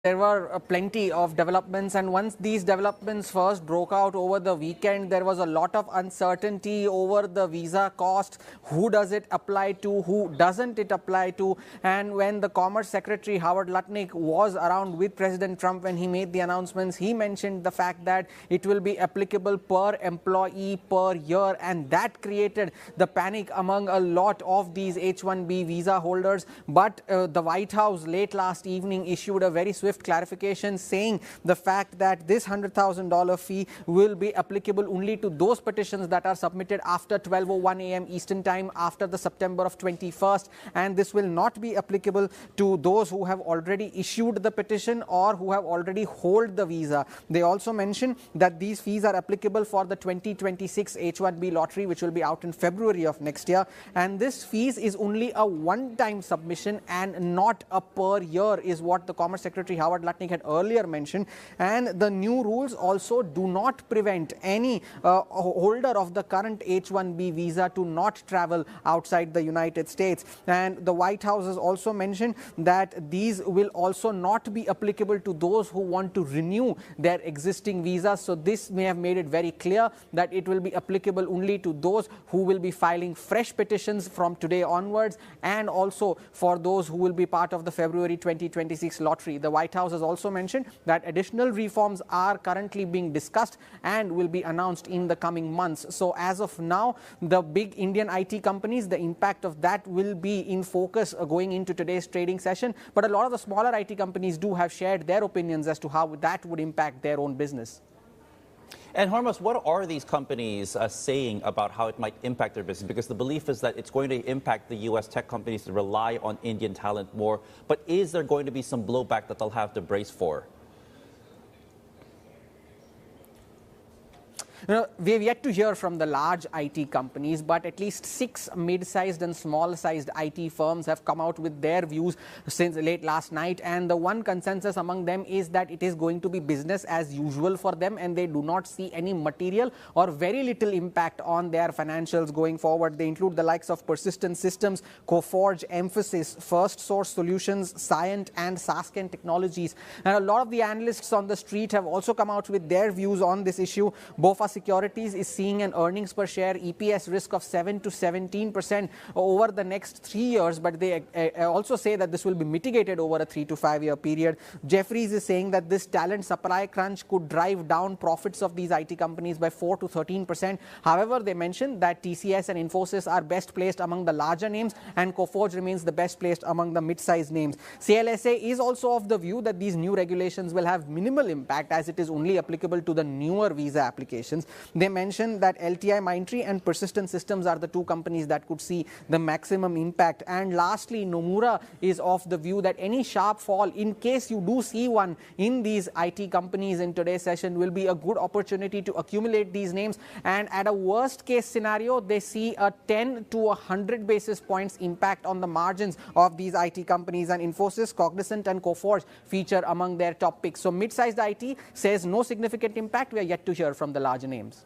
There were plenty of developments, and once these developments first broke out over the weekend, there was a lot of uncertainty over the visa cost. Who does it apply to? Who doesn't it apply to? And when the Commerce Secretary Howard Lutnick was around with President Trump when he made the announcements, he mentioned the fact that it will be applicable per employee per year, and that created the panic among a lot of these H-1B visa holders. But the White House late last evening issued a very swift clarification saying the fact that this $100,000 fee will be applicable only to those petitions that are submitted after 12:01 a.m. Eastern Time after the September of 21st, and this will not be applicable to those who have already issued the petition or who have already hold the visa. They also mention that these fees are applicable for the 2026 H-1B lottery, which will be out in February of next year, and this fees is only a one-time submission and not a per year, is what the Commerce Secretary Howard Lutnick had earlier mentioned. And the new rules also do not prevent any holder of the current H-1B visa to not travel outside the United States. And the White House has also mentioned that these will also not be applicable to those who want to renew their existing visas. So this may have made it very clear that it will be applicable only to those who will be filing fresh petitions from today onwards, and also for those who will be part of the February 2026 lottery. The White House has also mentioned that additional reforms are currently being discussed and will be announced in the coming months. So as of now, the big Indian IT companies, the impact of that will be in focus going into today's trading session. But a lot of the smaller IT companies do have shared their opinions as to how that would impact their own business. And Hormaz, what are these companies saying about how it might impact their business? Because the belief is that it's going to impact the U.S. tech companies that rely on Indian talent more. But is there going to be some blowback that they'll have to brace for? We have yet to hear from the large IT companies, but at least 6 mid-sized and small-sized IT firms have come out with their views since late last night. And the one consensus among them is that it is going to be business as usual for them, and they do not see any material or very little impact on their financials going forward. They include the likes of Persistent Systems, Coforge, Emphasis, First Source Solutions, Cyient, and Sasken Technologies. And a lot of the analysts on the street have also come out with their views on this issue. BofA Securities is seeing an earnings per share EPS risk of 7 to 17% over the next 3 years, but they also say that this will be mitigated over a 3 to 5 year period. Jefferies is saying that this talent supply crunch could drive down profits of these IT companies by 4 to 13%. However, they mentioned that TCS and Infosys are best placed among the larger names, and Coforge remains the best placed among the mid-sized names. CLSA is also of the view that these new regulations will have minimal impact, as it is only applicable to the newer visa applications. They mentioned that LTI Mindtree and Persistent Systems are the 2 companies that could see the maximum impact. And lastly, Nomura is of the view that any sharp fall, in case you do see one in these IT companies in today's session, will be a good opportunity to accumulate these names. And at a worst case scenario, they see a 10 to 100 basis points impact on the margins of these IT companies. And Infosys, Cognizant, and Coforge feature among their top picks. So mid-sized IT says no significant impact. We are yet to hear from the larger names.